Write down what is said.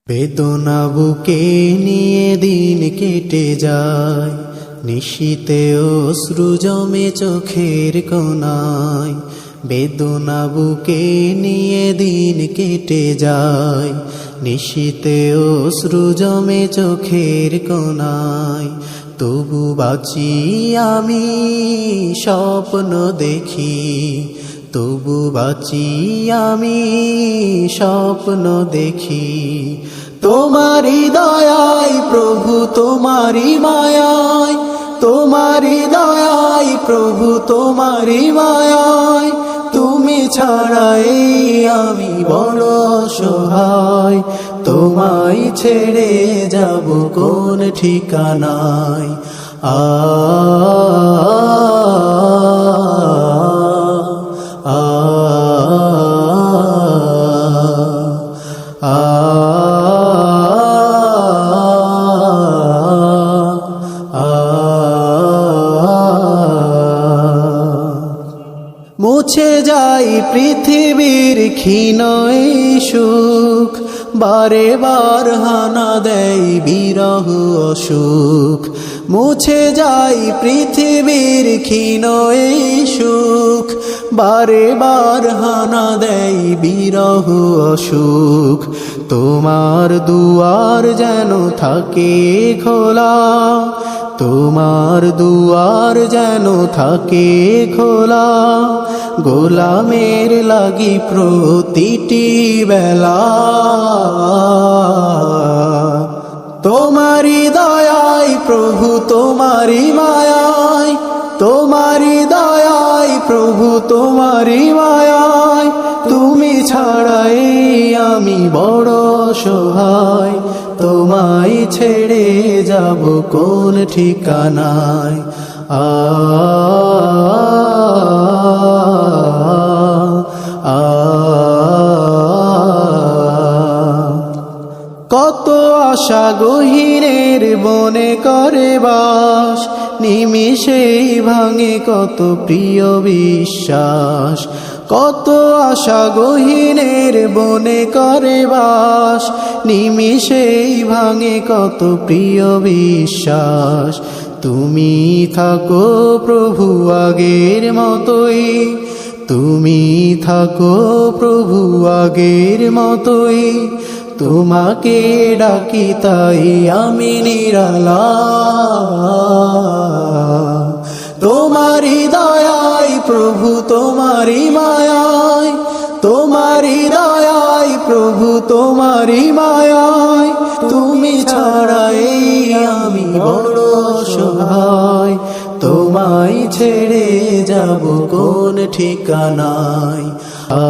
বেদনা বুকে নিয়ে দিন কেটে যায়, নিশীতে অশ্রু জমে চোখের কোণায়। বেদনা বুকে নিয়ে দিন কেটে যায়, নিশীতে অশ্রু জমে চোখের কোণায়। তবু বাঁচি আমি স্বপ্ন দেখি, তবু বাঁচি আমি স্বপ্ন দেখি। তোমারি দয়ায় প্রভু, তোমারি মায়ায়, তোমারি দয়ায় প্রভু, তোমারি মায়ায়। তুমি ছাড়াই আমি বড় অসহায়, তোমায় ছেড়ে যাব কোন ঠিকানায়। আ মুছে যাই পৃথিবীর ক্ষীণ এই সুখ, বারে বার হানা দেয় বিরহ অসুখ। মুছে যাই পৃথিবীর ক্ষীণ এই সুখ, বারে বার হানা দেয় বিরহ অসুখ। তোমার দুয়ার যেন থাকে খোলা, তোমার দুয়ার যেন থাকে খোলা। গোলামের লাগি প্রতিটি বেলা, তোমারি দয়ায় প্রভু, তোমারি মায়ায়, তোমারি দয়ায় প্রভু, তোমারি মায়ায়। তুমি ছাড়াই আমি বড় অসহায়, তোমায় ছেড়ে যাব কোন ঠিকানায়। আ কত আশা গহীনের বনে করে বাস, নিমিষেই ভাঙে কত প্রিয় বিশ্বাস। কত আশা গহীনের বনে করে বাস, নিমিষেই ভাঙে কত প্রিয় বিশ্বাস। তুমি থাকো প্রভু আগের মতোই, তুমি থাকো প্রভু আগের মতোই। তোমাকে ডাকি তাই আমি নিরালা, তোমারি দয়ায় প্রভু, তোমারি মায়ায়, তোমারি দয়ায় প্রভু, তোমারি মায়ায়। তুমি ছাড়াই আমি বড় অসহায়, তোমায় ছেড়ে যাব কোন ঠিকানায়। আ